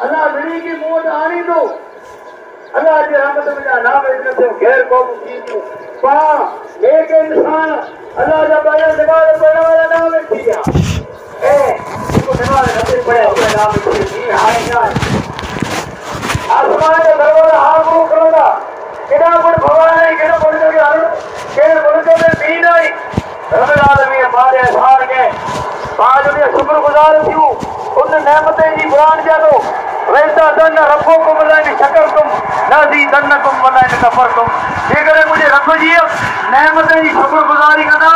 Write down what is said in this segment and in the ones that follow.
अल्लाह मिली की मौत आनी दो अल्लाह जी रहमत में नाम इज्जत गैर कौम की पा एक इंसान अल्लाह जब आया नमाज पढ़ने वाला नाम लिख दिया ए इसको नमाज नहीं पढ़े अपने नाम लिख दिया हाय यार आसमान के दरवाजा हाथ मुंह करोगा किना पर भगवान है किना पर जो के मुल्क में दीन आई रब्बुल आलमीन हमारे सार के आज उन्हें शुक्रगुजार थी उन नेमतें जी बयान जादो वैसा दन रब्बुकुम वलाइन शकरतुम नज़ीदन्नकुम वलाइन कफरतुम जेकर मुझे रब जी नेमतें जी शुक्रगुजारी करना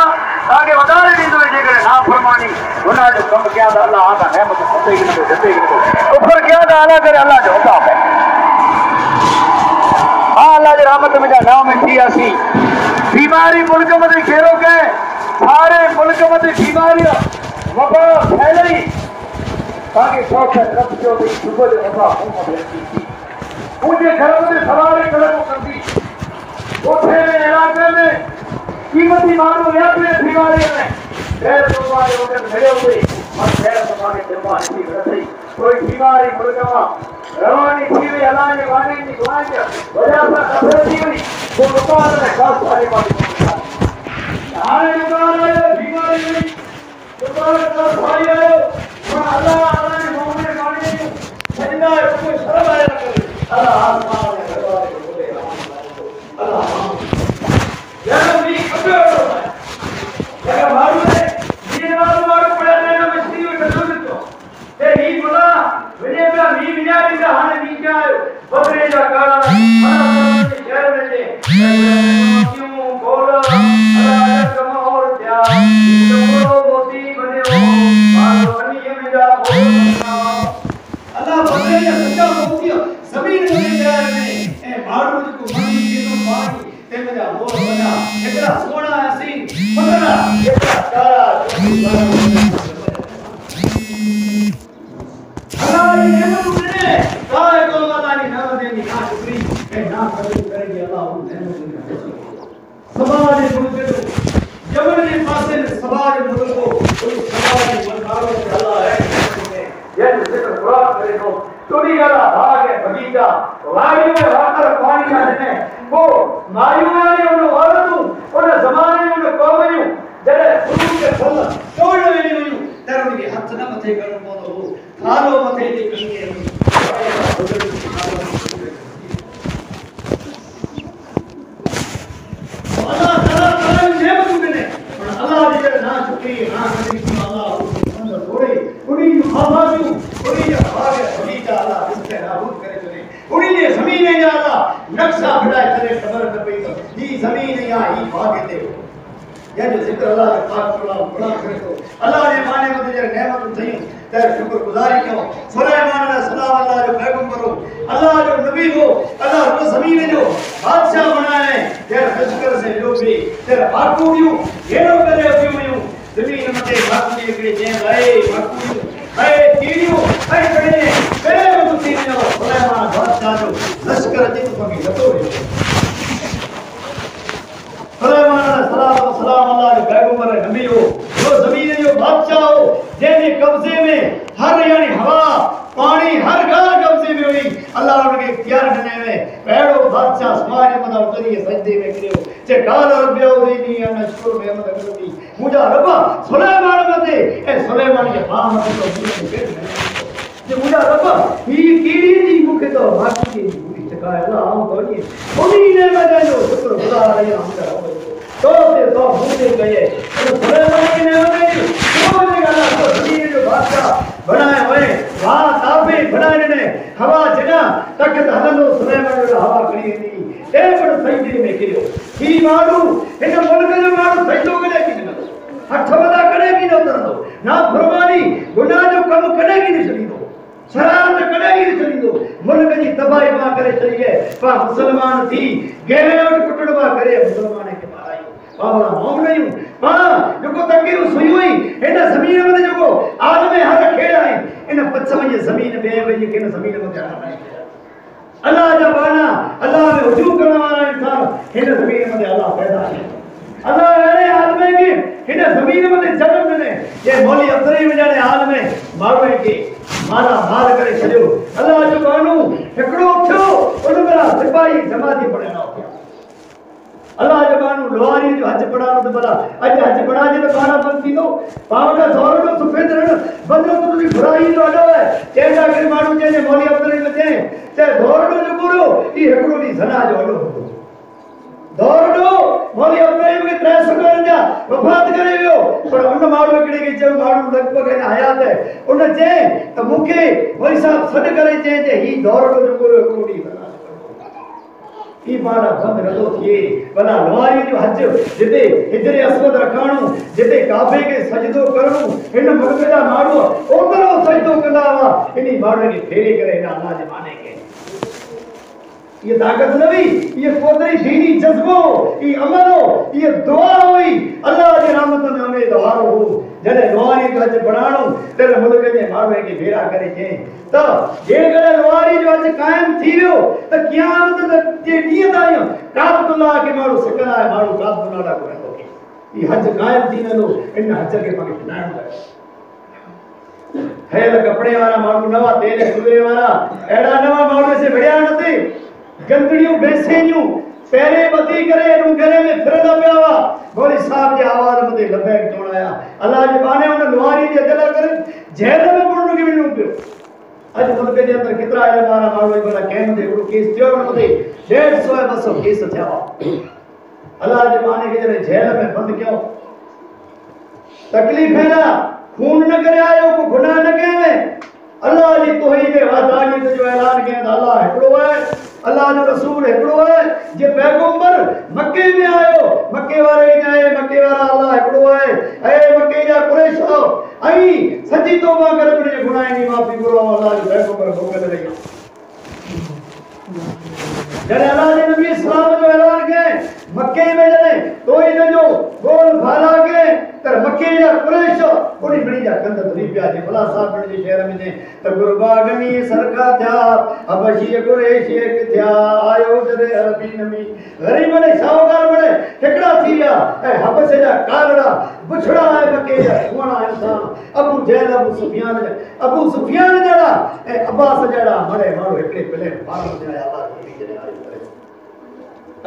ताकि वधारे दी तो जेकर ना फरमानी गुनाह जो कम किया था अल्लाह आका नेमत सतेगी न देतेगी न ऊपर किया था अल्लाह करे अल्लाह जो हुक्म है अल्लाह की रहमत में नाम थी असी बीमारी मुल्क में घेरो के सारे मुल्क में बीमारी वबा फैली ताकि शौकत रब जो भी सुबह जो वबा हुकूमत रहती थी मुझे घर में सवारी कलम कर दी उठे में इलाके में कीमती मालूम या अपने बीमारी में फिर तुम्हारे वक्त मिले हुए और फिर तुम्हारे दिमाग की रही कोई बीमारी मुल्क में रवानी थी हुई अल्लाह ने वाणी की दुआ किया वजह से खबर थी हुई वो दुकान में खास सारी बात आने दुकान है बीमारी में दुकान का भाई है अल्लाह ने मोहम्मद वाणी को सजदा को शर्म आया करे अल्लाह आसमान में दरवाजे को खोले अल्लाह यार भी खबर होता है यार मालूम है ये मालूम पड़ा लेना मछली में कसम तो ते ही बोला विजय का भी बिजारी का हाने नीचे आयो बदरे जा काला हमारा शहर में से क्यों बोला अल्लाह कम और क्या तो मोती बने हो मारो बनी में जा अल्लाह बदरे जा सच्चा मोती जमीन में जा में ए मारो को मनी के तो पानी ते मेरा हो बना एकरा सोना हसी पतरा एकरा काला अल्लाह ने नेमत दे काय को लगानी ना देनी ना शुक्री ए ना कबूल करेंगे अल्लाह उन नेमत को समाज मुल्क जबल के पासे समाज मुल्क को कोई समाज मनकारो अल्लाह है ये जिक्र कुरान करे तो चोरी वाला भाग है बगीचा वायु में वाकर पानी का देने वो वायु में उन औरतों उन जमाने में उन कौमों जरे शुरू के फल तोड़ने नहीं हुई तेरे उनके हाथ न मथे करो बोलो थालो मथे दी कहीं अल्लाह ताला नेमत देने अल्लाह जी के ना शुक्रिया ना करी अल्लाह थोड़े उड़ी खाबाजू उड़ी भाग बगीचा अल्लाह इसके नाबूद करे चले उड़ी ने जमीन है अल्लाह नक्शा बनाए चले खबर न पई तो ये जमीन या ही भाग दे या जो जिक्र अल्लाह के पाक बड़ा करे तो अल्लाह ने माने में तुझे नेमत थई तेरे शुक्रगुजारी क्यों सुलेमान अलैहि सलाम अल्लाह जो पैगंबर हो अल्लाह जो नबी हो अल्लाह को जमीन जो बादशाह बनाए तेरे लश्कर से जो भी तेरे बाकू दियो घेरो करे दियो जमीन मते बाकू के जे लाए बाकू है कीड़ियो है कड़े तेरे में तुसी ने सुलेमान बादशाह जो लश्कर जी तो भी लतो सुलेमान अलैहि सलाम अल्लाह के पैगंबर नबी हो जो जमीन जो बादशाह हो जेने कब्जे में हर यानी हवा पानी हर गाल कब्जे में हुई अल्लाह उनके इख्तियार देने में पैड़ो बादशाह समाज मदा उतरी सजदे में गिरो जे गाल रब्बिया उदीनी अन शुक्र में मद करती मुझा रब्बा सुलेमान मते ए सुलेमान के हां मते तो जे मुझा रब्बा ही कीड़ी दी मुखे तो बाकी की पूरी चकाए अल्लाह हम तो ये उन्हीं ने मदे जो शुक्र खुदा रही हम तो मुझे गए तो सुलेमान की नेमत है तो अल्लाह को जमीन जो बादशाह बनाए हुए वहां ताबे बनाने ने हवा जना तक हलंदो सुलेमान जो हवा खड़ी थी ए बड़ सजदे में गिरो ही मारू इन मुल्क जो मारू सजदो करे की न हथ वदा करे की न उतरदो ना फरमानी गुनाह जो कम करे की न छड़ी दो शरारत करे की न छड़ी दो मुल्क की तबाही मा करे चली गए पा मुसलमान थी गेले और कुटड़वा करे मुसलमान के माराई बाबा हम नहीं हां जो तकीर सुई हुई इन जमीन में जो आदमी हर खेड़ा है इन पछम ये जमीन बे बे के जमीन में जाना नहीं अल्लाह जब आना अल्लाह में हुजूम करने वाला इंसान इन जमीन में अल्लाह पैदा है अल्लाह अहिड़े हाल में कि हिन ज़मीन में जन्म ॾिने ये मौली अब्दुल जहिड़े हाल में माण्हुनि खे माला माल करे छॾियो। अल्लाह जो माण्हू हिकिड़ो थियो उन भला सिपाही जमाती पढ़णा थिया। अल्लाह जो माण्हू लोहारी जो हज पढ़ानो त भला अॼु हज पढ़ाजे त ॿारहं बंदि थींदो। पावड़ दौड़ सुफ़ेद बंदो तुंहिंजी बुराई जो अॾो आहे चवंदा कि माण्हू जंहिंजे मौली अब्दुल में चए दौड़ो जो पूरो ई हिकिड़ो ॾींहुं ज़ना जो अॾो हूंदो। दौड़ो मौली अब्दुल में 300 जा वफ़ात करे वियो पर उन माण्हू हिकिड़े खे चयो माण्हू लॻभॻि अञा हयात आहे उन चए त मूंखे वरी साहब सॾु करे चए ही दौड़ो जो पूरो हिकिड़ो ॾींहुं ज़ना ई माना बंद रखो थिए भला लोहारी जो हज जिते हिजरे अस्वद रखाणो जिते काबे के सजदो करणो इन मुल्क जा माण्हू ओतिरो सजदो कंदा हुआ इन माण्हू खे फेरे करे इन अल्लाह जे माने खे ये ताकत न हुई ये पोतरी दीनी जज्बो ये अमल हो ये दुआ हुई अल्लाह जी रहमत में हमें दुआरो हो जने लोहारी जो हज बढ़ाणो तेरे मुल्क जे माण्हू खे भेरा करे जे तो जेकर लोहारी जो हज कायम थी वियो त क़यामत जे ॾींहं ताईं काबतुल्लाह के माण्हू सिकंदा आहे माण्हू काबतुल्लाह ॾा घुरंदो ये हज कायम थी वेंदो इन हज खे पाण ठाहिणो आहे। ठहियल कपड़े वारा माण्हू नवा तेल खुले वारा अहिड़ा नवा माण्हू से विड़िया न थी गंदड़ियूं बेसेनियूं पहिरें ॿधी करे घर में फिरंदा पिया हुआ मौली साहब जे आवाज़ मथे लबैक चवण आया अल्लाह जे बाने हुन लोहारी जे अजल करे जेल में पुण खे वञणो पियो। अॼु मुल्क जे अंदरि केतिरा इल्म वारा माण्हू भला कंहिं ते हिकिड़ो केस थियो न मथे 150-200 केस थिया अल्लाह जे बाने खे जॾहिं जेल में बंदि कयो तकलीफ़ है ना खून न करे आयो को गुनाह न कयो अल्लाह जी तौहीद वहदानियत जो ऐलान कयो अल्लाह हिकिड़ो आहे अल्लाह जो रसूल हिकिड़ो है जे पैगंबर मक्के में आयो मक्के वारे आए मक्के वाला अल्लाह हिकिड़ो है ऐ मक्के जा कुरैशो आई सच्ची तौबा करे अपने गुनाह की माफी करो अल्लाह जो पैगंबर मोकल रही जने अल्लाह ने नबी इस्लाम जो ऐलान कयो मक्के में जने तो इन जो गोल भाला के तर मक्के जा कुरैश ओडी बड़ी जा कंद धरी पिया जे भला साहब जे शहर में ने त गुरबागनी सरका था अबशी कुरैश एक था आयो जरे अरबी नमी गरीब ने सावकार बने ठिकड़ा थी गया ए हबस जा कालड़ा बुछड़ा है मक्के जा सोना इंसान अबू जहल अबू सुफियान जड़ा ए अब्बास जड़ा मरे मारो एकले पहले बार जड़ा अल्लाह की जड़े आयो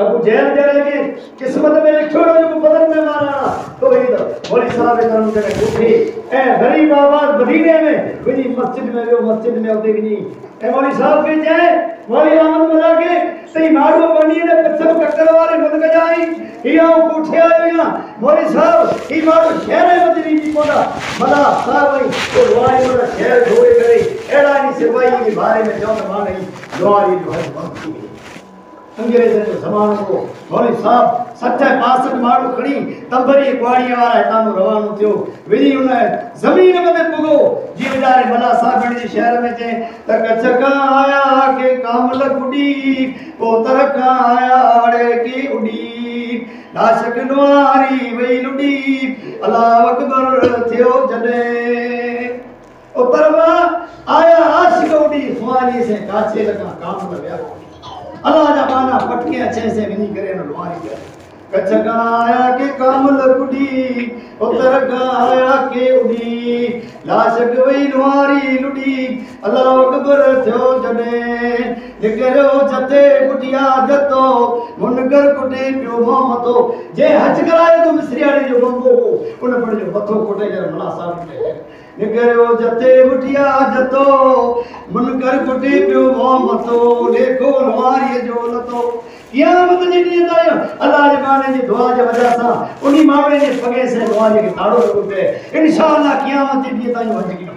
अबू जहल जड़े के किस्मत में लिखो जो बदल में मारा तो ही तो मौली साहब इधर जड़े उठे ए गरीब आवाज मदीने में वही मस्जिद में वो मस्जिद में उते भी नहीं ए मौली साहब के जाए मौली अहमद मिला के सही मारो बनी ने पत्थर कक्कर वाले मुल्क जाई हिया उठे आयो या मौली साहब ई मारो शहर मदीने की कोना भला साहब तो वाई मोरा शहर धोए करे एड़ा नहीं सिपाही के बारे में जो माने दुआरी जो है बंद अंग्रेजन जो ज़मानो को मौली साहब 60-62 माण्हू खणी तंबरी कुआड़ी वारा हितां रवानो थियो वञी उन ज़मीन में पुगो जी वीचारे भला साहब जे शहर में चए त कच्छ का आया के कामल गुडी कोतर का आया अड़े की उडी नाशक नुआरी वई लुडी अल्लाह अकबर थियो जने उतरवा आया आशिक उडी सुवाली से काचे लगा कामल व्या अल्लाह जा बाना पटके अच्छे से विनी करे न लोहारी करे कच्छ का आया के कामल गुडी उतर का आया के उडी लाशक वई लोहारी लुडी अल्लाह अकबर थियो जने लिखरो जते गुटिया जतो मुनकर कुटे पियो मोहमतो जे हज कराए तो मिस्रियाड़ी जो बंबो उन पर जो मथो कोटे जर मला साहब निकरो जते मुठिया जतो मुनकर कुटे पियो मोहमतो देखो लोहारी जो लतो क़यामत जी ॾींहं ताईं अल्लाह जे बाने जी दुआ जे वजह सां उनी मामले जे पगे से दुआ जे ताड़ो लॻे इंशाअल्लाह क़यामत जी ॾींहं ताईं वञी न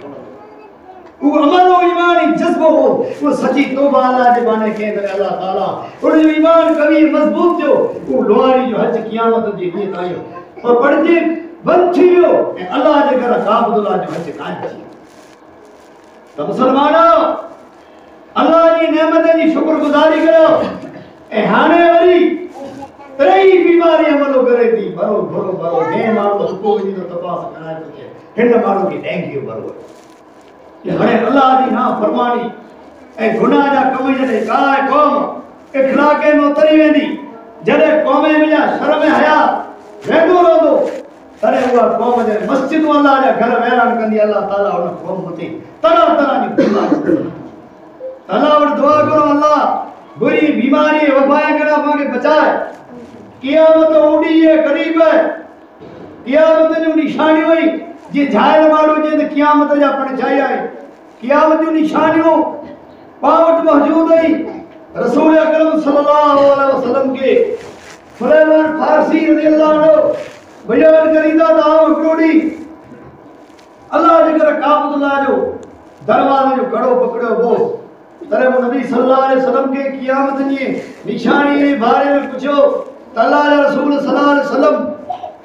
वो अमल हो ईमानी जज्बो हो वो सच्ची तौबा अल्लाह जे बाने के अल्लाह ताला उन जो ईमान कभी मजबूत जो वो लोहारी जो हज क़यामत जी ॾींहं ताईं और पढ़जे बंद थी वियो ऐं अल्लाह जे घर काबतुल्लाह जो हज कायम थी तो मुसलमानो अल्लाह जी नेमत जी शुक्रगुज़ारी करो ए हाने वरी तई बीमारी अमलो करे थी भरो भरो भरो जे मारो सुको वनी तो तपास कराए तो हिन मारो की डेंगी भरो ये हणे अल्लाह दी ना फरमानी ए गुनाह जा कम जने काय कौम इखलाक में उतरी वेंदी जने कौम में जा शर्म हया वेंदो रहंदो तॾहिं उहा क़ौम जे मस्जिद अलाह जा घर वैरान कंदी अलाह ताला उन क़ौम मथे तरह तरह जी बीमारी अलाह वटि दुआ करो अलाह बुरी बीमारी वबाए करे असांखे बचाए क़यामत ओडी है करीब है क़यामत जूं निशानियूं हुई जे झायल माण्हू जे त क़यामत जा परछाई आहे क़यामत जूं निशानियूं पां वटि मौजूद हुई रसूल अकरम सल्लल्लाहु अलैहि वसल्लम के सुलेमान फारसी रज़ी अल्लाह अन्हु बयान करींदा त हिकिड़ो ॾींहुं अलाह जे घर काबतुल्लाह जो दरवाज़े जो कड़ो पकड़ियो हो तॾहिं पोइ नबी सल्लल्लाहु अलैहि वसल्लम खे क़यामत जी निशानी जे बारे में पुछियो त अलाह जा रसूल सल्लल्लाहु अलैहि वसल्लम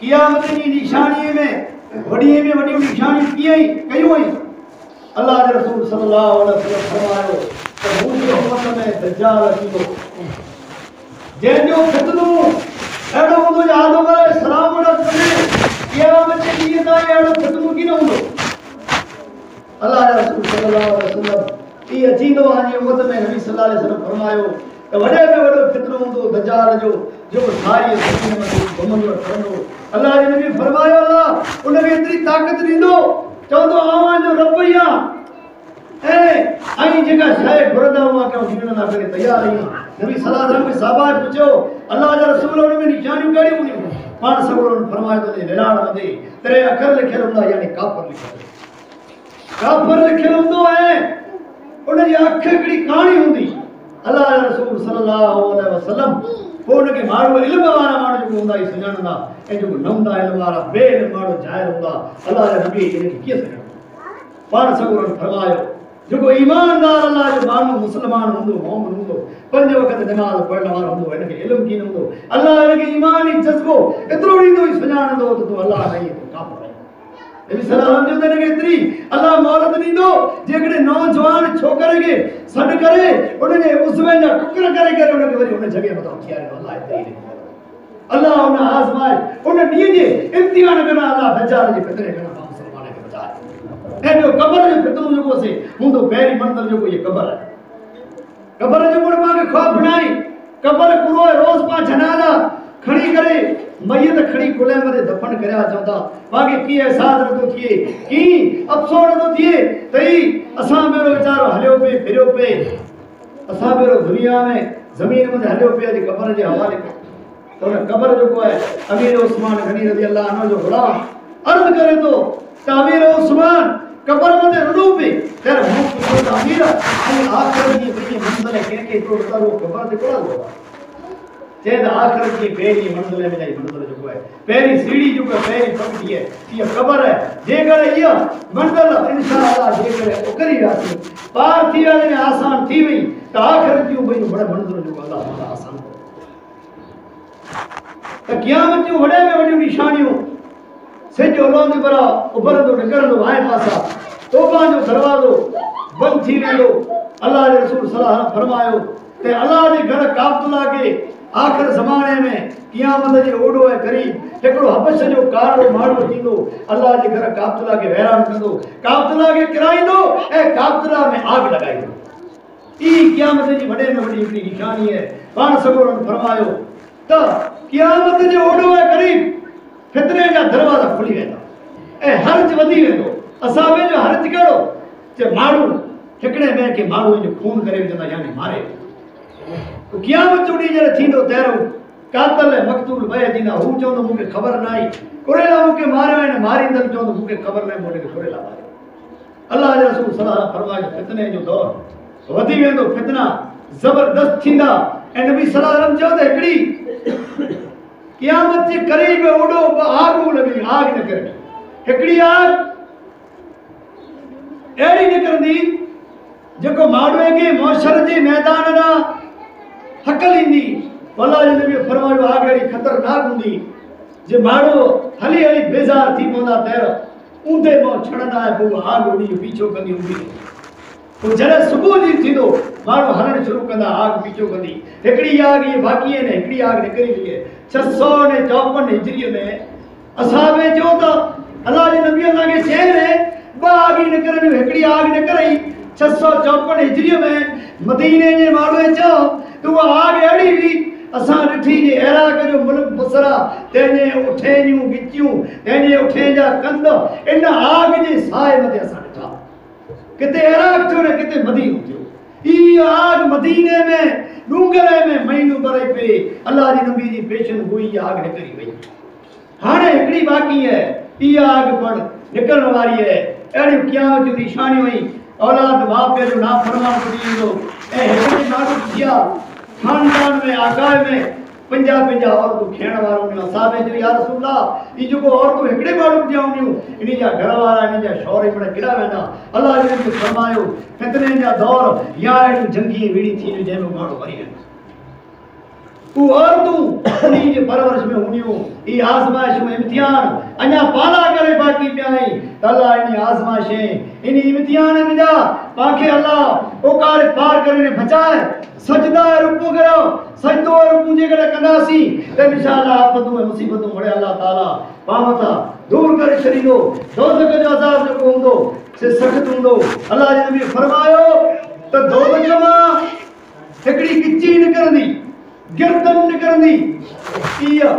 क़यामत जी निशानी में वॾीअ में वॾियूं निशानियूं कीअं कयूं हुई अलाह जे रसूल सल्लल्लाहु अलैहि वसल्लम फरमायो त मुंहिंजी उम्मत में दज्जाल अचींदो जंहिंजो फितनो अहिड़ो हूंदो जो आदम अलैहिस्सलाम वटि क़यामत जे ॾींहं ताईं अहिड़ो फितनो कीन हूंदो अलाह जा रसूल सल्लल्लाहु अलैहि वसल्लम ई अचींदो पंहिंजी उम्मत में नबी सल्लल्लाहु अलैहि वसल्लम फरमायो त वॾे में वॾो फितनो हूंदो दज्जाल जो जेको सारी ज़मीन में घुमंदो फिरंदो अलाह जे नबी फरमायो अलाह उनखे एतिरी ताक़त ॾींदो चवंदो आवां जो रब ई आहे ऐं जेका शइ घुरंदा हुआ के जीवन ना करे तैयार आहियूं नबी सल्लल्लाहु अलैहि वसल्लम साहबा पुछो अल्लाह जा रसूल उन में निशानियूं कहिड़ियूं हुयूं पाण सगोर फरमायो त विराड़ मथे टे अखर लिखियल हूंदा यानी काफर लिखियल हूंदो ऐं उन जी अख हिकिड़ी कहाणी हूंदी अल्लाह जा रसूल सल्लल्लाहु अलैहि वसल्लम पोइ उनखे माण्हू इल्म वारा माण्हू जेको हूंदा सुञाणंदा ऐं जेको न हूंदा इल्म वारा बेइल्म माण्हू जाहिल हूंदा अल्लाह जा नबी इनखे कीअं सुञाणंदा पाण सगोर फरमायो जेको ईमानदार अल्लाह जो माण्हू मुस्लमान हूंदो मोमिन हूंदो 5 वक़्त नमाज़ पढ़ण वारो हूंदो हिनखे इल्म कीन हूंदो अल्लाह हिनखे ईमानी जज़्बो एतिरो ॾींदो ई सुञाणंदो त तूं अल्लाह नहीं तूं काफ़िर आहीं नबी सल्लल्लाहु अलैहि वसल्लम हिनखे एतिरी अल्लाह मोहलत ॾींदो जेकॾहिं नौजवान छोकिरे खे सॾु करे उनजे उज़वे जा टुकर करे उनखे वरी उन जॻह मथां उथियारे अल्लाह एतिरी अल्लाह उन आज़माए उन ॾींहं जे इम्तिहान कंदा अल्लाह दज्जाल जे फितने खां मुस्लमान खे बचाए ऐं जो क़बर जो फितनो जेको से हूंदो पहिरीं मंज़िल जेको इहे क़बर आहे क़बर जो गुण पाण खे ख़ौफ़ नाहे क़बर पूरो रोज़ पाण जनाज़ा खणी करे मयत खणी कुले में दफन करया चवंदा बाक़ी की एहसास नथो थिए की अफ़सोस नथो थिए तई असां बेरो वीचारो हलियो पे फिरियो पे असां बेरो दुनिया में ज़मीन में हलियो पे जी क़बर जे हवाले कयो तो उन क़बर जेको आहे अमीर उस्मान गनी रज़ी अल्लाह अन्हु जो गुलाम अर्ज़ करे तो त अमीर उस्मान क़बर में रुडो पे तेरे मुंह को अमीर आखिर की बड़ी मंजिल के तो वो क़बर ते कोड़ा हो चेद आखिर की पहली मंजिल में जाई मंजिल जो है पहली सीढ़ी जो है पहली पगड़ी है ये क़बर है जे करे ये मंजिल इंशाअल्लाह जे करे ओकरी रासी पार थी वने आसान थी वई त आखिर की भई बड़ा मंजिल जो अल्लाह ताला आसान त क़यामत जो वडे में वडी निशानियों सजो लोंद बरा उभरंदो निकरंदो आए पासा तौबा जो दरवाजो बंद थी वेंदो अल्लाह जे रसूल सल्लल्लाहु अलैहि वसल्लम फरमायो ते अल्लाह जे घर काबतुल्लाह के आखिर ज़माने में क़यामत जे ओडो है करीब एकड़ो हबश जो कारो माण्हू थींदो अल्लाह जे घर काबतुल्लाह के हैरान कंदो काबतुल्लाह के किराईंदो ऐं काबतुल्लाह में आग लगाईंदो ई क़यामत जी वडे में वडी हिकड़ी निशानी है पाण सगोरन फरमायो त क़यामत जे ओडो है करीब फितने जा दरवाजा खुली वेंदा ऐं हर्ज वधी वेंदो असाबे जो हर्ज कहिड़ो जे माण्हू हिकिड़े ॿिए खे माण्हू जो खून करे विझंदा यानी मारे क़यामत जो ॾींहुं जॾहिं थींदो तहिड़ो कातल मक़तूल बया थींदा हू चवंदो मूंखे ख़बर न आई कुरेला मूंखे मारियो ऐं मारींदड़ चवंदो मूंखे ख़बर न आहे मूं हुनखे कुरेला मारियो अल्लाह जे रसूल सल्लल्लाहु अलैहि वसल्लम फरमायो फितने जो दौर वधी वेंदो फितना ज़बरदस्त थींदा ऐं नबी सल्लल्लाहु अलैहि वसल्लम चयो त हिकिड़ी क़यामत जे करीब ओडो आग लॻी आग निकिरंदी हिकिड़ी आग अहिड़ी निकिरंदी जेको माण्हूअ खे मौशर जे मैदान ॾांहुं हकल ईंदी अल्लाह जे नबी फरमायो आग अहिड़ी ख़तरनाक हूंदी जे माण्हू हली हली बेज़ार थी पवंदा तैर ऊंधे मां छड़ंदा ऐं पोइ आग उन जो पीछो कंदी हूंदी पोइ जॾहिं सुबुह जी थींदो माण्हू हलणु शुरू कंदा आग पीछो कंदी हिकिड़ी आग इहे बाक़ी आहिनि हिकिड़ी आग निकिरी वई आहे 654 हिजरीअ में असाबे चयो त अल्लाह जे नबी असांखे चयईं ॿ आग निकिरनि हिकिड़ी आग निकिरई 654 हिजरीअ में मदीने जे माण्हूअ चयो त उहा आग अहिड़ी हुई असां ॾिठी जे इराक जो मुल्क बसरा तंहिंजे उठे जूं गिचियूं तंहिंजे उठे जा कंद इन आग जे साए मथे असां ॾिठा किथे इराक थियो न किथे मदीनो थियो ई आग मदीने में डूंगरे में महीनों भरे पे अल्लाह जी नबी जी पेशन गोई आग निकरी वई हाणे हिकड़ी बाकी है ई आग पण निकरण वारी है अड़ी क़यामत जी निशानी हुई औलाद मां पे जो नाफरमान थी वेंदो ऐं हिकड़ी माण्हू थिया खानदान में आगाह में पंजा औरतूं खेण वारो ने साहब जो या रसूल अल्लाह ई जो औरतूं हिकड़े माण्हू जा हूंदियूं इन जा घर वारा इन जा शौहर बड़ा किड़ा वेंदा अल्लाह जी ने फरमायो फितने जा दौर या जंगी विड़ी थी जंहिंमें माण्हू मरी वेंदा वो औरतूं उन्हीं जे परवरिश में हुनियूं ई आज़माइश में इम्तिहान अञा पाला करे बाकी पियाई अल्लाह इन आज़माइशें इन इम्तिहान में जा पाके अल्लाह ओकार पार करने बचाए सजदा रुकू करो सजदो रुकू जे करे कंदासी त इंशाअल्लाह आफतूं मुसीबतूं मड़े अल्लाह ताला पावता दूर करे छड़ींदो दोज़ख जो अज़ाब जो हूंदो से सख्त हूंदो अल्लाह जे नबी फरमायो त दोज़ख मां हिकड़ी किची निकरंदी गिरदन निकरंदी इया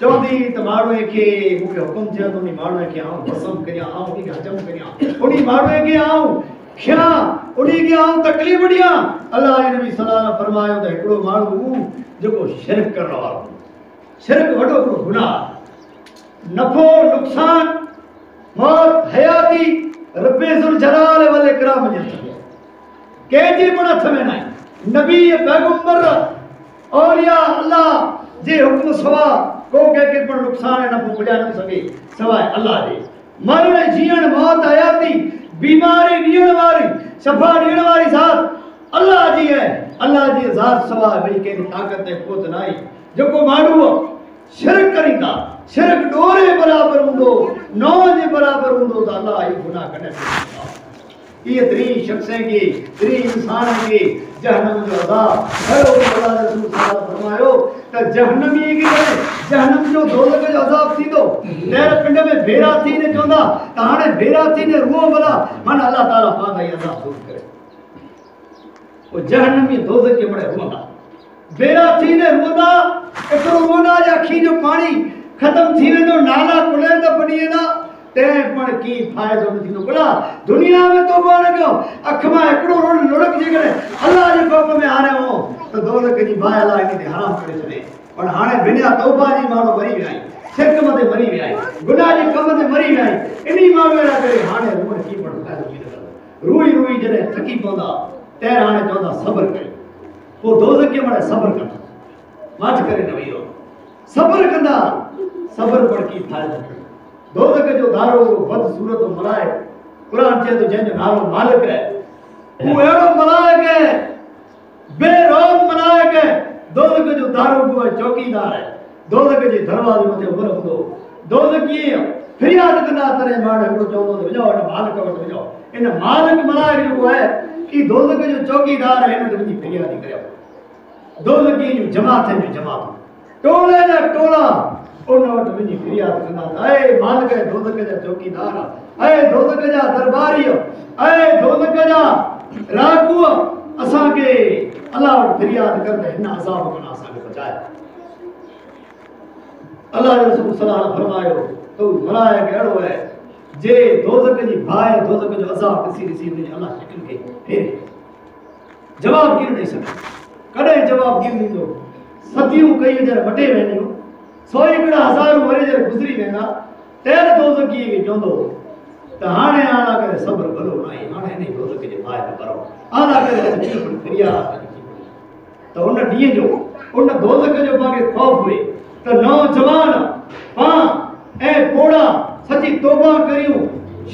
चौंदी त माण्हूअ खे मूंखे हुकुम थियो त उन माण्हूअ खे आऊं पसंद करियां आऊं उन खे हजम करियां उन माण्हूअ खे आऊं खियां उन खे आऊं तकलीफ़ ॾियां अल्लाह जे नबी सल्लल्लाहु अलैहि वसल्लम फरमायो त हिकिड़ो माण्हू जेको शिरक करण वारो शिरक वॾो हिकिड़ो गुनाह नफ़ो नुक़सान मौत हयाती रब्बे ज़ुल जलाल वल इकराम जे हथ में कंहिंजे पण हथ में न नबी पैगंबर औलिया अल्लाह जे हुक्म सवा को के पण नुकसान न पुॼाए न सके सवाइ अल्लाह जे मरण जीअण मौत हयाती बीमारी ॾियण वारी शफ़ा ॾियण वारी ज़ात अल्लाह जी है अल्लाह जी ज़ात सवाइ भई कंहिं ताक़त ऐं क़ुवत न आहे जेको माण्हू शिरक करींदा शिरक ॾोरे बराबर हूंदो नौ जे बराबर हूंदो त अल्लाह ई गुनाह कढे ये त्री शख्सें के त्री इंसान के जहन्नम जो अज़ाब हलो अल्लाह रसूल सल्लल्लाहु अलैहि फरमायो त जहन्नमी के जहन्नम जो दोज़ख जो अज़ाब थींदो तेर पिंड में भेरा थी ने चवंदा त हाणे भेरा थी ने रूह भला मन अल्लाह ताला पाण ई अज़ाब दूर करे वो जहन्नमी दोज़ख के बड़े रोंदा भेरा थी ने रोंदा एकरो रोंदा जे अखी जो पानी खत्म थी वेंदो नाला कुले त बणी वेंदा ते पण की फायदो न थींदो भला दुनिया में तो बण गयो अख मां एकड़ो लुड़क जे करे अल्लाह जे हुक्म में हारे हो तो दोज़ख जी बाहि अल्लाह इन ते हराम करे छॾे पर हाणे बिना तौबा जी माण्हू मरी विया आहिनि शिरक मथे मरी विया आहिनि गुनाह जे कम ते मरी विया आहिनि इन्ही माण्हू लाइ करे हाणे रूह की पण फ़ाइदो थी नथो रूई जॾहिं थकी पवंदा तंहिं हाणे चवंदा सब्र कयो पोइ दोज़ख खे मड़े सब्र कंदा माठ करे न वेही रहो सब्र कंदा सब्र पण की फ़ाइदो दोज़ख जो दारो बदसूरत मलाइक कुरान चए तो जंहिंजो नालो मालिक है वो अहिड़ो मलाइक है बेरौब मलाइक है दोज़ख जो दारो को चौकीदार है दोज़ख जे दरवाजे मथे उभर हूंदो दोज़खी फरियाद कंदा तरे माण्हू हिकिड़ो चवंदो त वञो हिन मालिक वटि वञो इन मालिक मलाइक जेको आहे ई दोज़ख जो चौकीदार है हिन ते वञी फरियाद करियो दोज़खी जूं जमातनि जूं जमातूं टोले जा टोला उन वटि वञी फरियाद कंदा ऐ मालिक दोज़ख जा चौकीदार ऐ दोज़ख जा दरबारी ऐ दोज़ख जा राकू असांखे अल्लाह वटि फरियाद कर त हिन अज़ाब खां असांखे बचाए अल्लाह जो रसूल सल्लल्लाहु अलैहि वसल्लम फरमायो तो मलाइक अहिड़ो है जे दोज़ख जी बाहि दोज़ख जो अज़ाब ॾिसी वञे अल्लाह शिकिल खे फेरे जवाब कीअं ॾेई सघे कॾहिं जवाब कीअं ॾींदो सदियूं कई जॾहिं वटे वेंदियूं 100,000 वरे जॾहिं गुज़री वेंदा तेर दोज़खीअ खे चवंदो त हाणे आला करे सब्र भलो न आहे हाणे हिन दोज़ख जे बाहि में भरो आला करे फरियाद त उन ॾींहं जो उन दोज़ख जो पाण ख़ौफ़ हुए त नौजवान पाण ऐं पोड़ा सची तौबा करियूं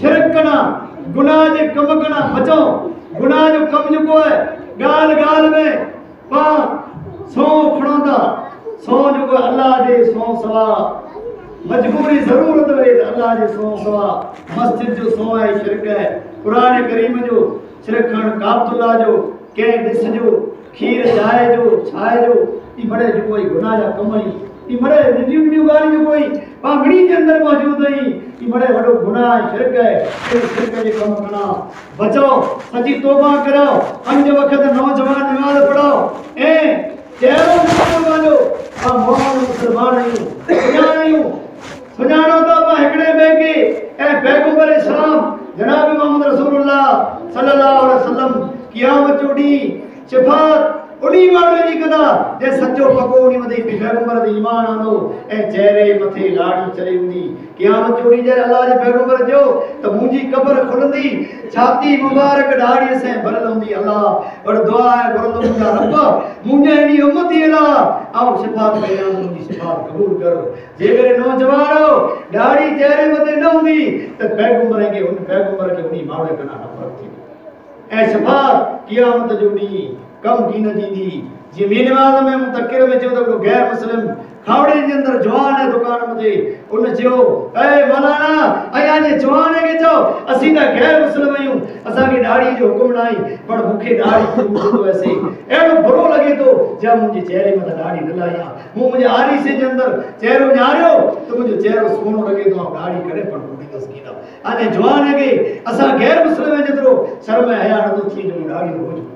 शिरक कना गुनाह जे कम कना बचो गुनाह जो कम जेको आहे ॻाल्हि में पाण सौ खणंदा सौ जो अल्लाह जे सौ सवा मजबूरी ज़रूरत वे अल्लाह जे सौ सवा मस्जिद जो सौ है शिरक है कुरान करीम जो शिरक खण काबतुल्लाह जो के दिस जो खीर जाए जो छाए जो ई बड़े जो कोई गुनाह जा कम ई बड़े नंढियूं गाली जो कोई पागड़ी के अंदर मौजूद है ई बड़े बड़ो गुनाह शिरक है शिरक जे कम कना बचो सची तौबा करो पंज वक्त नौजवान नमाज पढ़ो ए चेहरो मुसलमानो आ मोहन मुसलमान आहियूं सुञाणो था मां हिकिड़े ॿिए खे ऐं पैगंबर इस्लाम जनाब मोहम्मद रसूलुल्लाह सल्लल्लाहु अलैहि वसल्लम क़यामत जो ॾींहुं शिफ़ात उन्ही माण्हू जी कंदा जे सचो पको उन्ही मथे पैगंबर ते ईमान आंदो ऐं चेहरे मथे लाड़ी चढ़ी हूंदी क़यामत जो ॾींहुं जॾहिं अल्लाह जे पैगंबर जो त मुंहिंजी क़ब्र खुलंदी छाती मुबारक ॾाढ़ीअ सां भरियल हूंदी अल्लाह वटि दुआ आहे घुरंदो मुंहिंजा रब मुंहिंजे हिन उम्मती अल्लाह ऐं शिफ़ात कयां मुंहिंजी शिफ़ात क़बूल कर जेकॾहिं नौजवान ॾाढ़ी चेहरे मथे न हूंदी त पैगंबर खे उन्ही माण्हू खां नफ़रत थींदी ऐं शिफ़ात क़यामत जो ॾींहुं कम की न थींदी जी नमाज़ में मुतकिर में चयो त गैर मुस्लिम खावड़े जे अंदर जवान है दुकान मथे उन चयो ए मौलाना अया जे जवान के चयो असी त गैर मुस्लिम आहियूं असा के दाढ़ी जो हुकुम नाही पर मुखे दाढ़ी तो ऐसे एड़ो बुरो लगे तो जब मुझे चेहरे में दाढ़ी न लाया मुझे आरी से जे अंदर चेहरो न्यारियो तो मुझे चेहरो सोनो लगे तो दाढ़ी करे पर मुझे तस्कीना अने जवान है के असा गैर मुस्लिम जेतरो शर्म हया न तो थी जो दाढ़ी रोज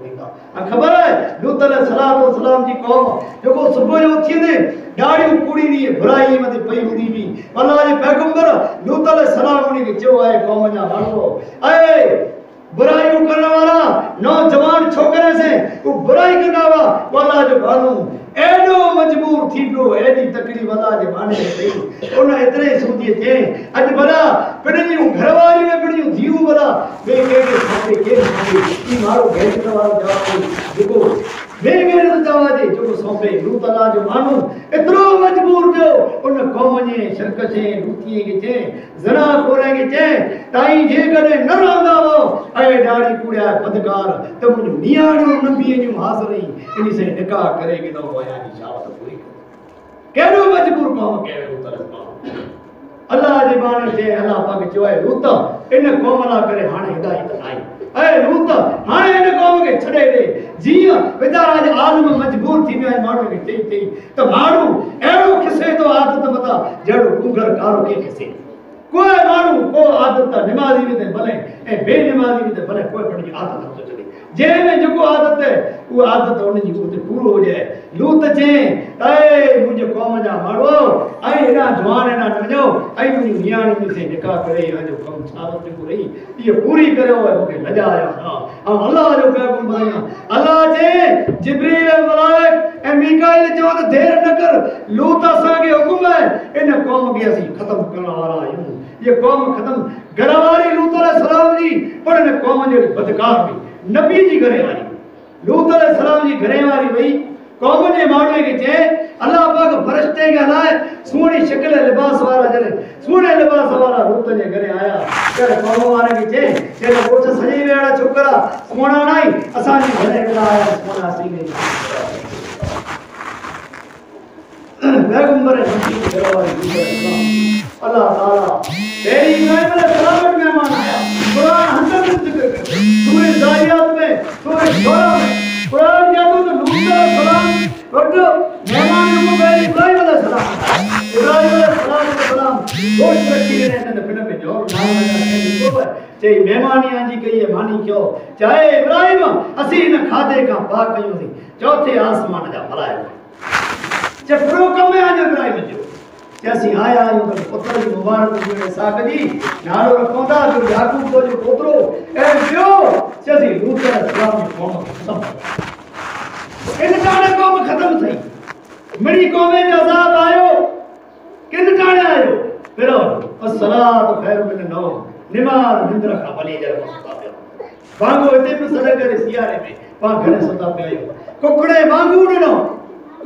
खबर है लूत अलैहिस्सलाम जी कौम जो सुबह जो उथींदे दाढ़ी कुड़ी दी बुराई मते पई हुंदी भी अल्लाह जे पैगंबर लूत अलैहिस्सलाम ने चयो है कौम जा माण्हू ए बुराई करने वाला नौजवान छोकरे से वो बुराई करना वा अल्लाह जो माण्हू एडो मजबूर थी पियो एडी तकलीफ़ अल्लाह जे माने पई उन एतरे सोची थे अज भला पिणियूं घरवारी में पिणियूं धीऊ भला वे के साथे के ई मारो भेट वारो जवाब जेको मेरे तो जवाब जो सौंपे लूत अल्लाह जो मानू इतरो मजबूर जो उन कौम ने शरक छे लूती के छे जना खोरे के छे ताई जे कने न रहंदा हो ए दाढ़ी कुड़िया बदकार त मुन नियाणियों नबी जो हाज़िरी इनी से निकाह करे के नो होया नी शावत पूरी केड़ो मजबूर कौम के लूत अल्लाह जे बाने जे अल्लाह पाक चयो है लूत इन कौम ला करे हाने हिदायत आई ए लूत हाने इन कौम के छड़े दे जिया बेचारा जे आलम मजबूर थी विया माण्हू के चई त माण्हू एड़ो खिसे तो आदत बता जड़ो कुंगर कारो के खिसे कोई माण्हू को आदत नमाज़ी में भले ए बेनमाज़ी में भले कोई पड़ी आदत न चले जे में जो आदत है वो आदत उन जी उते पूरो हो जाए लूत जे ए मुझे कौम जा मारो आई ना जवान ना नजो आई मुझे नियाणी में से निकाह करे जो कम साबत को रही ये पूरी करो है मुके लजाया ना हम अल्लाह जो पैगंबर आया अल्लाह जे जिब्रील मलाइक ए मीकाईल जो तो देर न कर लूत असा के हुक्म है इन कौम के असि खत्म करने वाला आयूं ये कौम खत्म घरवारी लूत अलैहिस्सलाम जी पर इन कौम जे बदकार भी नबी जी घरे वाली लूत अलैहिस्सलाम जी घरे वाली भई कौम जे माण्हू के चे अल्लाह पाक फरिश्ते के हलाए सोनी शक्ल लिबास वाला जरे सोने लिबास वाला लूत जे घरे आया कर कौम वाले के चे जे कोठ सजी वेड़ा छोकरा सोना नहीं असा जी घरे आया सोना सीने पैगंबर नबी के घरे वाली अल्लाह ताला तेरी इब्राहिम अलैहिस्सलाम मेहमान आया कुरान हंसर में जिक्र करते सूरह ज़ारियात में सूरह शोरा में कुरान क्या तो लूत अलैहिस्सलाम और मेहमान को पहले इब्राहिम अलैहिस्सलाम गोश्त रखी रहने ने फिल्म में जोर मारना को चाहे मेहमानी आजी कही है मानी क्यों चाहे इब्राहिम असी न खादे का पाक कयो थी चौथे आसमान जा भलाए चफरो कम में आज इब्राहिम जो जैसी आया आयो तो पुत्र जी मुबारक जो साग जी नालो रखोंदा जो याकूब को जो पुत्रो ए जो जैसी लूत अलैहिस्सलाम की कौम खत्म इन टाणे कौम खत्म थई मड़ी कौम में अजाब आयो किन टाणे आयो फिरो अस्सलातु खैरु मिन नौम निमाज निंद्र का भली जर मुस्ताफिर बांगो इते भी सदा करे सियारे में पा घरे सदा पे आयो कुकड़े बांगू नो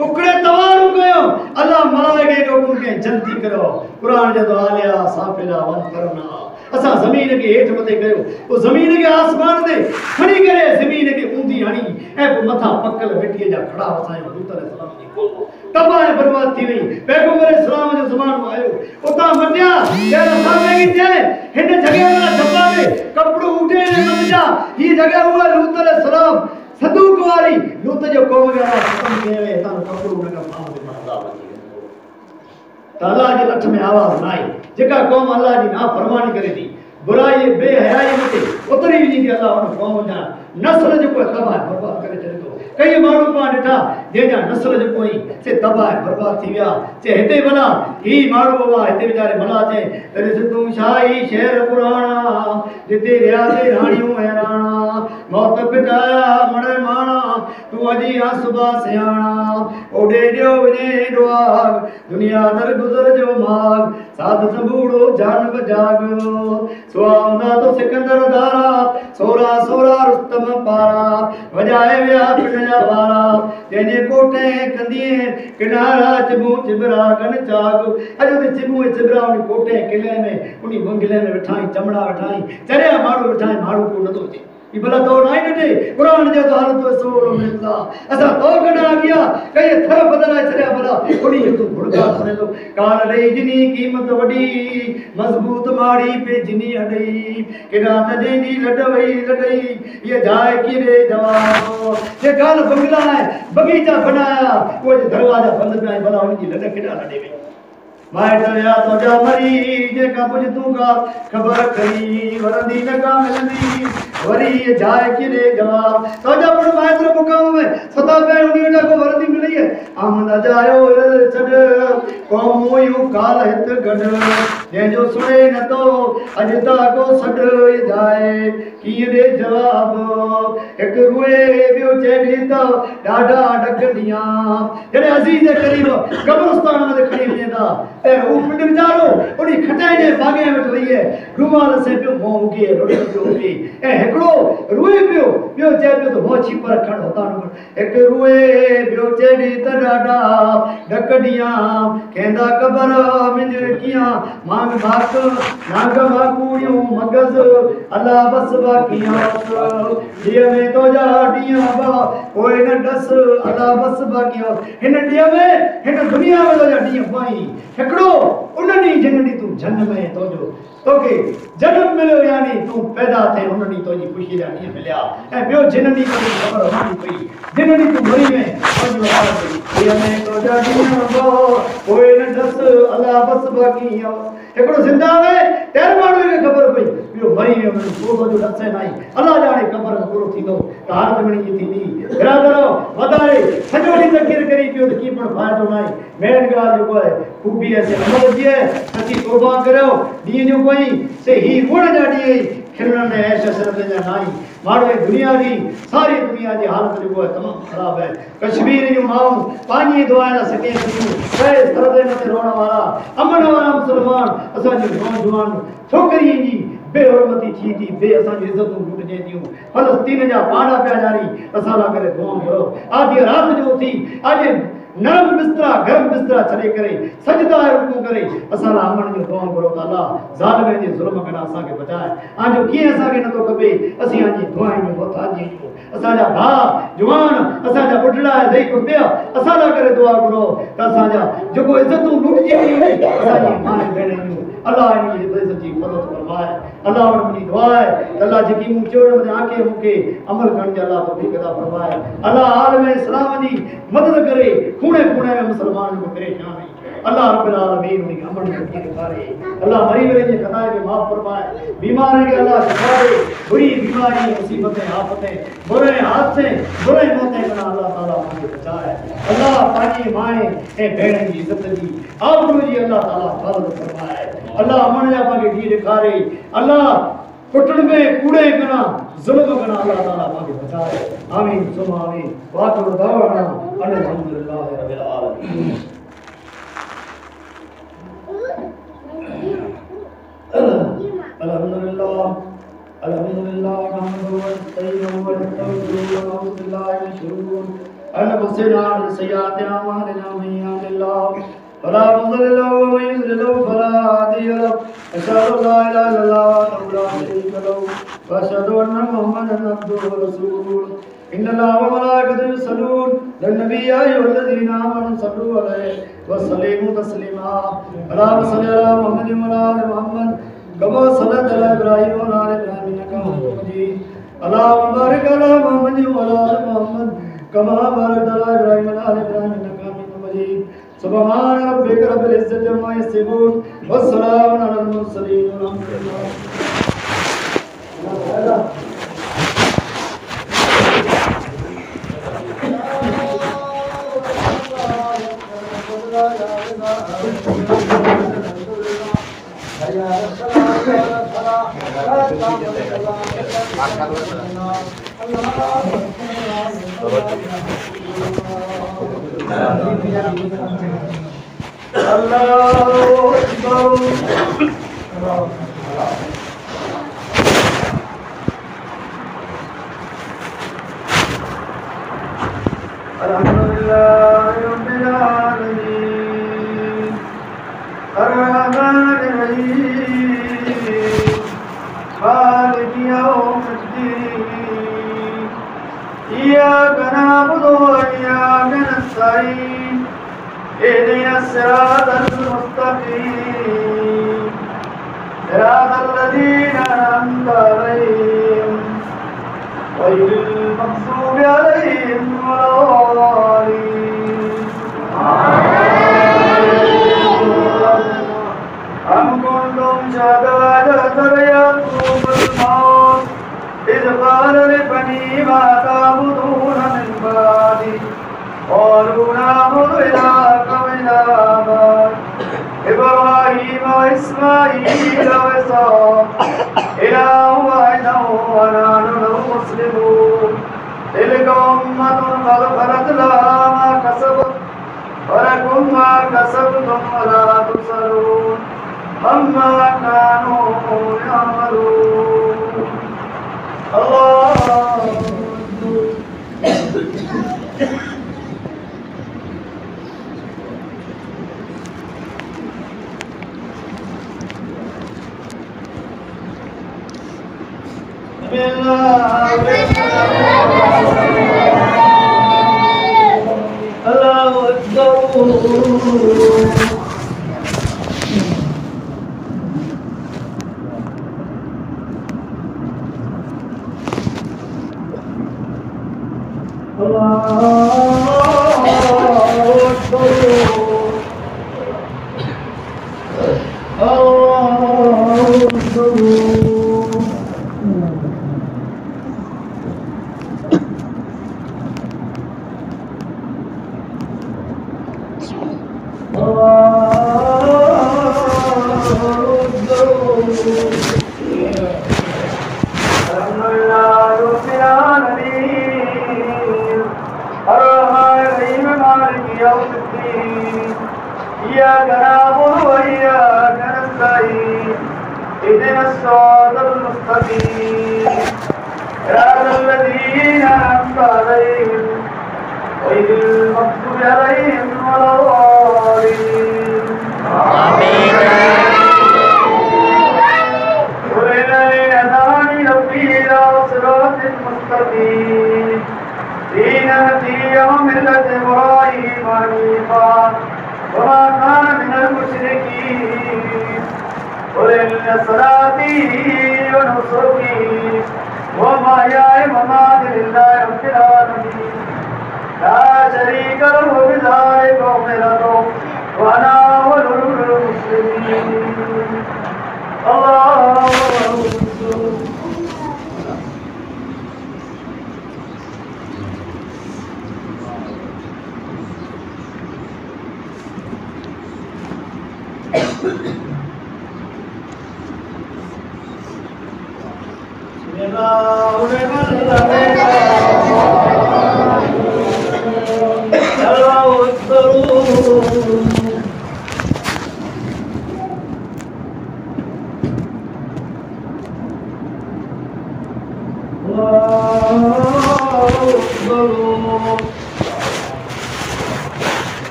कुकड़े तवारू कयो अल्लाह मलाइके को उनके जल्दी करो कुरान जो आलिया साफिला वन करना असा जमीन के हेठ मते कयो वो जमीन के आसमान दे खड़ी करे जमीन के ऊंधी हणी ए मथा पक्कल मिट्टी जा खड़ा वसायो लूत अलैहिस्सलाम जी को तबाह बर्बाद थी वई पैगंबर अलैहिस्सलाम जो जमानो आयो उता मटिया तेरा सामने की जे हिन जगह वाला छपा दे कपड़ो उठे ने मटिया ये जगह हुआ लूत अलैहिस्सलाम सदूक वाली लूत जो कौम गया खत्म किए ता कपड़ो उनका मां दे मरदा बची अल्लाह के लठ में आवाज ना आई जेका कौम अल्लाह जी ना फरमानी करे थी बुराई बेहयाई मथे उतरी विझी थी अलाह उन क़ौम जा नस्ल जेको तबाह बर्बाद करे छॾे थो कई माण्हू पाण ॾिठा जंहिंजा नस्ल जेको ई से तबाह बर्बाद थी विया से हिते भला ही माण्हू बाबा हिते वीचारे भला चए त तूं छा ई शहर पुराणा जिते रियाज़े राणियूं ऐं राणा मौत पिटाया मणे माणा तूं अॼु या सुबह सियाणा ओॾे ॾियो वञे ॾुआग दुनिया दर गुज़र जो माग साध संबूड़ो जान बजागो सुहावना तो सिकंदर दारा सोरा सोरा रुस्तम पारा वजाए विया पिण जा वारा जंहिंजे कोठे कंदीअ किनारा चिबू चिबरा गन चाग अॼु ते चिबू चिबरा उन कोठे किले में उन बंगले में वेठाई चमड़ा वेठाई चरिया माण्हू वेठाई माण्हू को नथो अचे ई भला तो नाई ॾिठे क़ुरान जो तो हालत सोरो मिलंदा असां तो कढा गया कई थर बदलाए छॾिया भला उनी तूं भुड़का सुने तो कान ॾेई जिनी क़ीमत वॾी मज़बूत माड़ी पे जिनी अॾई केॾा त जंहिंजी लॾ वई लॾई ये जाए किरे जवाब ये कान बंगला है बगीचा बनाया वो दरवाजा बंद पिया भला उनजी लॾ केॾा लॾे वई माइट या तुझा मरी जेका कुछ तूं का ख़बर कई वरंदी न का मिलंदी वरी जाए किरे जवाब तुझा पण माइट मुकाम में सदा पे उनी वटा को वरंदी मिली है आमन जायो छड़ कौम यू काल हित गड जंहिंजो सुणे न तो अॼु ता को सॾ जाए कीअं ॾे जवाब हिकु रुए ॿियो चए त ॾाढा ॾकंदियां जॾहिं अज़ीज़ जे क़रीब क़ब्रिस्तान में खणी वञे था ऐं हू पिंड वीचारो उनी खटाई जे बागे में वेठो वई रूमाल से पियो मुंहुं उगे रोटी पियो उगे ऐं हिकिड़ो रुए पियो ॿियो चए पियो त हो छिपर खण होता हिकु रुए ॿियो चए त ॾाढा ॾकंदियां कहंदा क़बर मुंहिंजे कीअं मांग माक नांग माकूड़ियूं मगज़ अल्लाह बस बाकियां ॾींहं में तो जा ॾींहं बा कोई न डस अल्लाह बस बाकियां हिन ॾींहं में हिन दुनिया में तो जा ॾींहं पाई हिकिड़ो उन ॾींहुं जिन ॾींहुं तूं जन्म में तोजो तोखे जन्म मिलियो यानी तूं पैदा थे उन ॾींहुं तुंहिंजी ख़ुशी जा ॾींहं मिलिया ऐं ॿियो जिन ॾींहुं तोखे ख़बर हूंदी पई जिन ॾींहुं तूं मरी में तुंहिंजी वफ़ात पई ॾींहं में तो जा ॾींहं बा कोई न डस अल्लाह बस बाकियां हिकिड़ो ज़िंदा में टेर माण्हू खे ख़बर पई ॿियो मरी वियो उनजो जो डस न आई अल्लाह ॼाणे क़बर में पूरो थींदो त हालत घणी जी थींदी बिरादरो वधारे सॼो ॾींहुं तकरीर करी पियो त कीअं पण फ़ाइदो न आहे मेन ॻाल्हि जेको आहे ख़ूबी आहे से अमल जी आहे असीं तौबा करियो ॾींहं जो कोई से ही गुण जा ॾींहं खिलण ऐं ऐश शरत जा न आई माण्हू दुनिया जी सारी दुनिया जी हालत जेको आहे तमामु ख़राबु आहे कश्मीर जूं माण्हू पंहिंजी दुआ न सघे कई सरदे मथे रोअण वारा अमन वारा मुस्लमान असांजी नौजवान छोकिरीअ जी बेहरमती थी थी बे असांजी इज़तूं लुटजे थियूं फलस्तीन जा पाड़ा पिया ॾियारी असां लाइ करे दुआ करो आधी राति जो उथी अॼु नरम बिस्तरा गरम बिस्तरा छॾे करे सजदा रुकू करे असां लाइ अमन जो दुआ करो त अल्लाह ज़ालिमनि जे ज़ुल्म खां असांखे बचाए आजो कीअं असांखे नथो खपे असीं आजी दुआउनि जो मोहताजी आहियूं असांजा भाउ जवान असांजा ॿुढड़ा ज़ईफ़ पिया असां लाइ करे दुआ करो त असांजा जेको इज़तूं लुटजी वयूं असांजी माउ भेणियूं अल्लाह इनजी इज़त जी मदद फरमाए अल्लाह वटि मुंहिंजी दुआ आहे त अल्लाह जेकी मूं चयो मुंहिंजे आंखे मूंखे अमल करण जी अल्लाह तौफ़ीक़ अता फरमाए अल्लाह आलम इस्लाम जी मदद करे खूणे खूणे में मुसलमान को परेशान है अल्लाह रब्बुल आलमीन उनके अमन को करे अल्लाह मरी वरे के खताए के माफ फरमाए बीमारी के अल्लाह शिफा दे बुरी बीमारी मुसीबतें आफतें बुरे हादसे बुरे मौतें का अल्लाह ताला हमें बचाए अल्लाह पानी माए ए भेण की इज्जत दी आबरू जी अल्लाह ताला फर्ज फरमाए अल्लाह अमन जा पाके दी दिखारे अल्लाह कुटड़ में कूड़े कना जुल्म कना अल्लाह ताला पाके बचाए आमीन सुमा आमीन वाक़िअ दवाना अल्हम्दुलिल्लाह रब्बिल आलमीन अल्हम्दुलिल्लाह अल्हम्दुलिल्लाह नहमदुहु व नस्तईनुहु व नस्तगफिरुहु व नऊज़ु बिल्लाहि मिन शुरूरि अनफुसिना व सय्यिआति अमालिना मन यहदिल्लाहु फला मुज़िल्ल लहु व मन युज़लिल फला हादिय लहु अशहदु अन ला इलाहा इल्लल्लाह वहदहु ला शरीका लहु व अशहदु अन्ना मुहम्मदन अब्दुहु व रसूलुहु إن الله وملائكته يصلون على النبي يا أيها الذين آمنوا صلوا عليه وسلموا تسليما اللهم صل على محمد وعلى آل محمد كما صليت على إبراهيم وعلى آل إبراهيم إنك حميد مجيد اللهم بارك على محمد وعلى آل محمد كما باركت على إبراهيم وعلى آل إبراهيم إنك حميد مجيد سبحان ربك رب العزة عما يصفون والسلام على المرسلين والحمد لله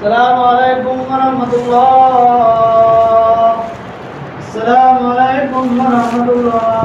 Assalamualaikum warahmatullah. Assalamualaikum warahmatullah.